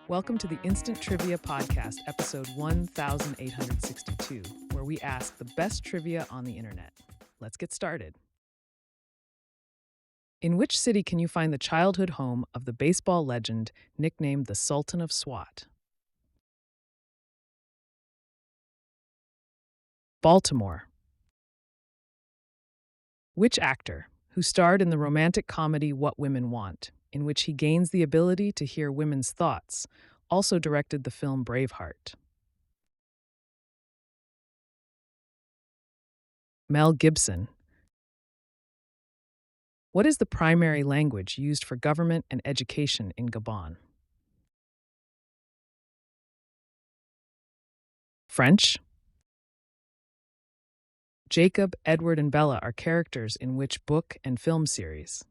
Welcome to the Instant Trivia Podcast, episode 1862, where we ask the best trivia on the internet. Let's get started. In which city can you find the childhood home of the baseball legend nicknamed the Sultan of Swat? Baltimore. Which actor, who starred in the romantic comedy What Women Want, in which he gains the ability to hear women's thoughts, also directed the film Braveheart? Mel Gibson. What is the primary language used for government and education in Gabon? French. Jacob, Edward, and Bella are characters in which book and film series?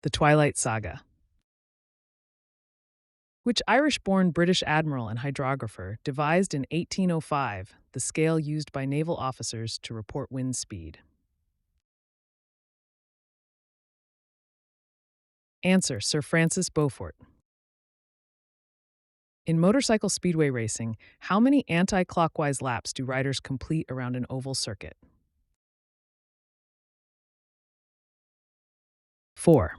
The Twilight Saga. Which Irish-born British admiral and hydrographer devised in 1805 the scale used by naval officers to report wind speed? Answer: Sir Francis Beaufort. In motorcycle speedway racing, how many anti-clockwise laps do riders complete around an oval circuit? 4.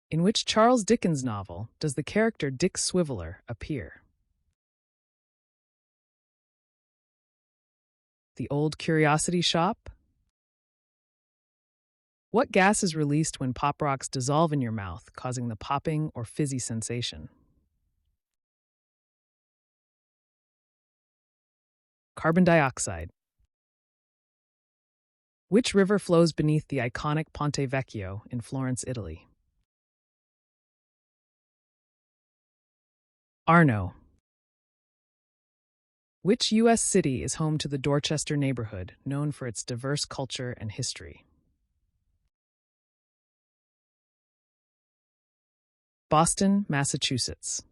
In which Charles Dickens novel does the character Dick Swiveller appear? The Old Curiosity Shop. What gas is released when Pop Rocks dissolve in your mouth, causing the popping or fizzy sensation? Carbon dioxide. Which river flows beneath the iconic Ponte Vecchio in Florence, Italy? Arno. Which U.S. city is home to the Dorchester neighborhood, known for its diverse culture and history? Boston, Massachusetts.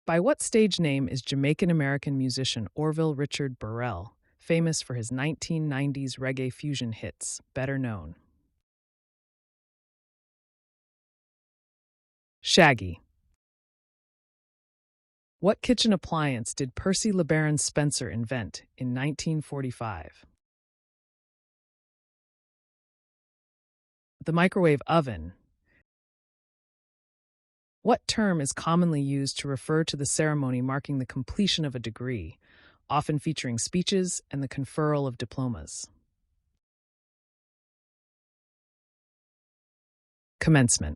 By what stage name is Jamaican-American musician Orville Richard Burrell famous for his 1990s reggae fusion hits, better known? Shaggy. What kitchen appliance did Percy LeBaron Spencer invent in 1945? The microwave oven. What term is commonly used to refer to the ceremony marking the completion of a degree, often featuring speeches and the conferral of diplomas? Commencement.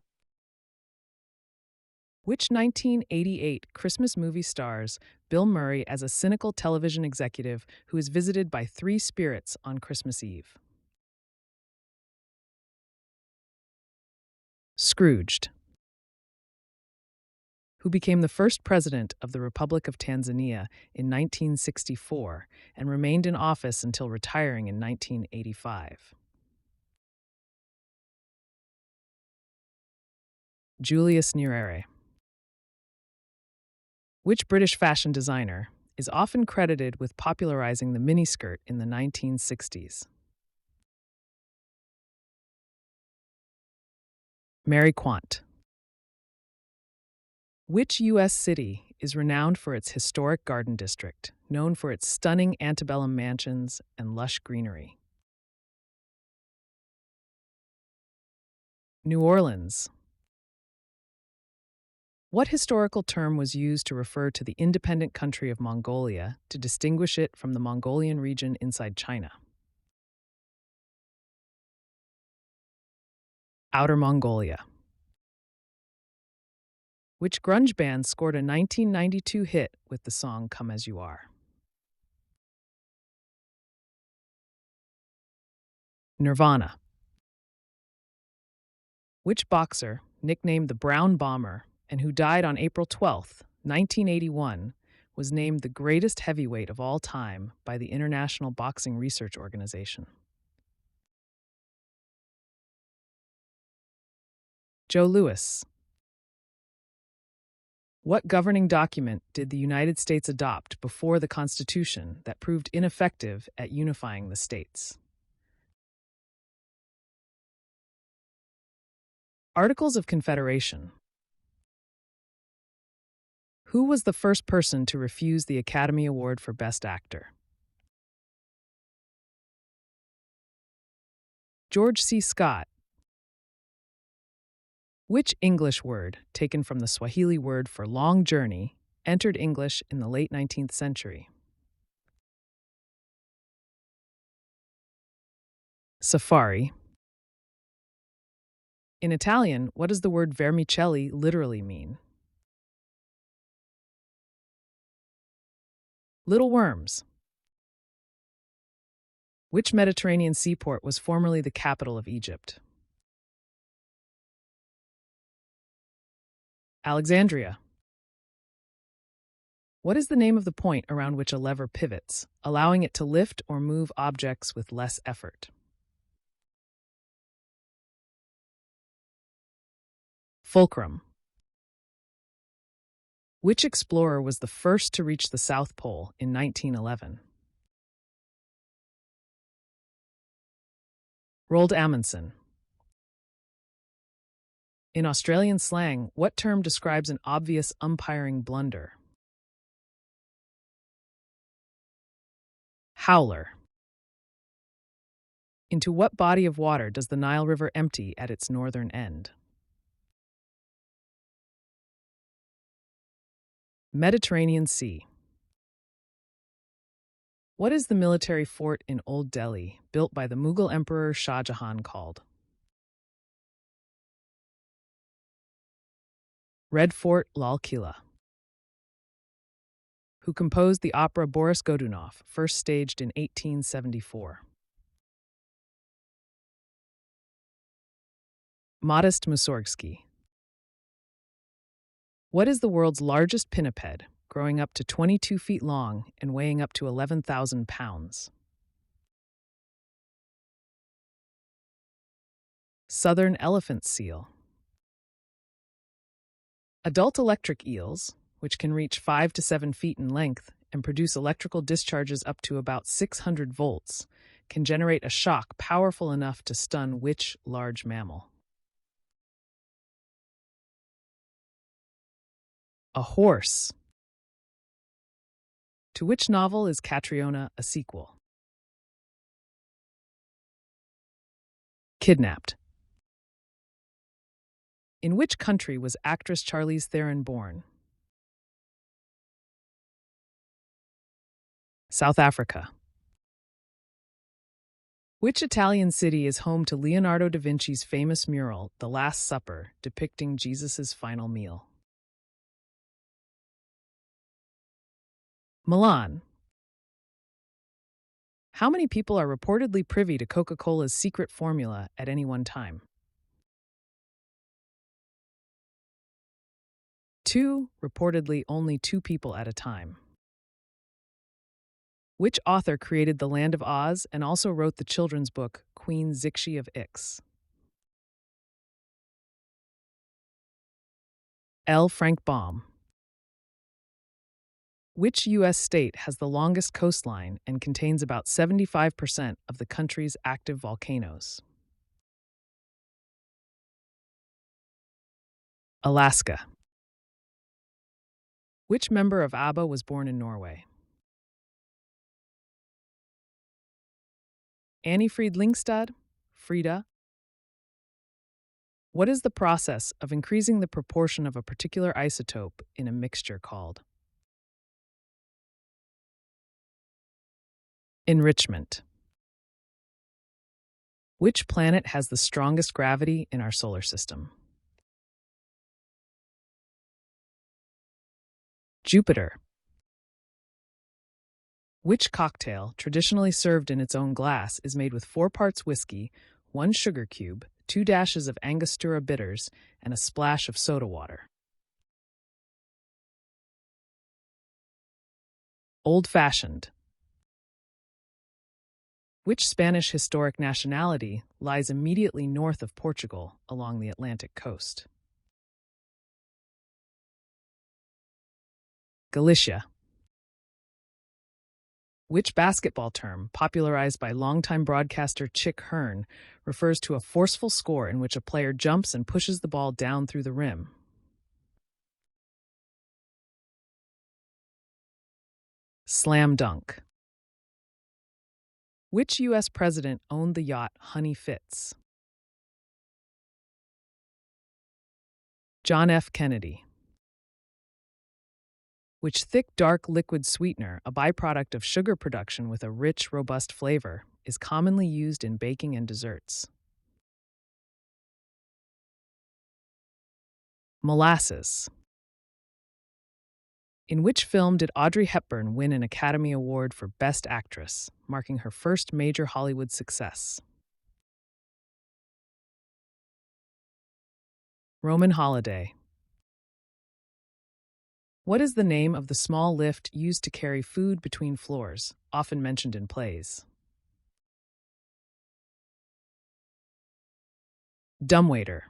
Which 1988 Christmas movie stars Bill Murray as a cynical television executive who is visited by three spirits on Christmas Eve? Scrooged. Who became the first president of the Republic of Tanzania in 1964 and remained in office until retiring in 1985? Julius Nyerere. Which British fashion designer is often credited with popularizing the miniskirt in the 1960s? Mary Quant. Which U.S. city is renowned for its historic garden district, known for its stunning antebellum mansions and lush greenery? New Orleans. What historical term was used to refer to the independent country of Mongolia to distinguish it from the Mongolian region inside China? Outer Mongolia. Which grunge band scored a 1992 hit with the song Come As You Are? Nirvana. Which boxer, nicknamed the Brown Bomber and who died on April 12, 1981, was named the greatest heavyweight of all time by the International Boxing Research Organization? Joe Louis. What governing document did the United States adopt before the Constitution that proved ineffective at unifying the states? Articles of Confederation. Who was the first person to refuse the Academy Award for Best Actor? George C. Scott. Which English word, taken from the Swahili word for long journey, entered English in the late 19th century? Safari. In Italian, what does the word vermicelli literally mean? Little worms. Which Mediterranean seaport was formerly the capital of Egypt? Alexandria. What is the name of the point around which a lever pivots, allowing it to lift or move objects with less effort? Fulcrum. Which explorer was the first to reach the South Pole in 1911? Roald Amundsen. In Australian slang, what term describes an obvious umpiring blunder? Howler. Into what body of water does the Nile River empty at its northern end? Mediterranean Sea. What is the military fort in Old Delhi, built by the Mughal Emperor Shah Jahan, called? Red Fort, Lal Killa. Who composed the opera Boris Godunov, first staged in 1874? Modest Mussorgsky. What is the world's largest pinniped, growing up to 22 feet long and weighing up to 11,000 pounds? Southern elephant seal. Adult electric eels, which can reach 5 to 7 feet in length and produce electrical discharges up to about 600 volts, can generate a shock powerful enough to stun which large mammal? A horse. To which novel is Catriona a sequel? Kidnapped. In which country was actress Charlize Theron born? South Africa. Which Italian city is home to Leonardo da Vinci's famous mural, The Last Supper, depicting Jesus' final meal? Milan. How many people are reportedly privy to Coca-Cola's secret formula at any one time? 2, reportedly only 2 people at a time. Which author created The Land of Oz and also wrote the children's book Queen Zixi of Ix? L. Frank Baum. Which U.S. state has the longest coastline and contains about 75% of the country's active volcanoes? Alaska. Which member of ABBA was born in Norway? Annie Fried Lyngstad? Frida? What is the process of increasing the proportion of a particular isotope in a mixture called? Enrichment. Which planet has the strongest gravity in our solar system? Jupiter. Which cocktail, traditionally served in its own glass, is made with 4 parts whiskey, 1 sugar cube, 2 dashes of Angostura bitters, and a splash of soda water? Old-fashioned. Which Spanish historic nationality lies immediately north of Portugal along the Atlantic coast? Galicia. Which basketball term, popularized by longtime broadcaster Chick Hearn, refers to a forceful score in which a player jumps and pushes the ball down through the rim? Slam dunk. Which U.S. president owned the yacht Honey Fitz? John F. Kennedy. Which thick, dark liquid sweetener, a byproduct of sugar production with a rich, robust flavor, is commonly used in baking and desserts? Molasses. In which film did Audrey Hepburn win an Academy Award for Best Actress, marking her first major Hollywood success? Roman Holiday. What is the name of the small lift used to carry food between floors, often mentioned in plays? Dumbwaiter.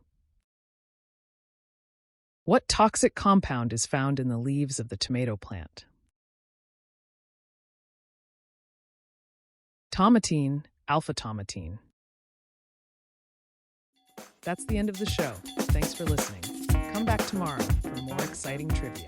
What toxic compound is found in the leaves of the tomato plant? Tomatine, alpha-tomatine. That's the end of the show. Thanks for listening. Come back tomorrow for more exciting trivia.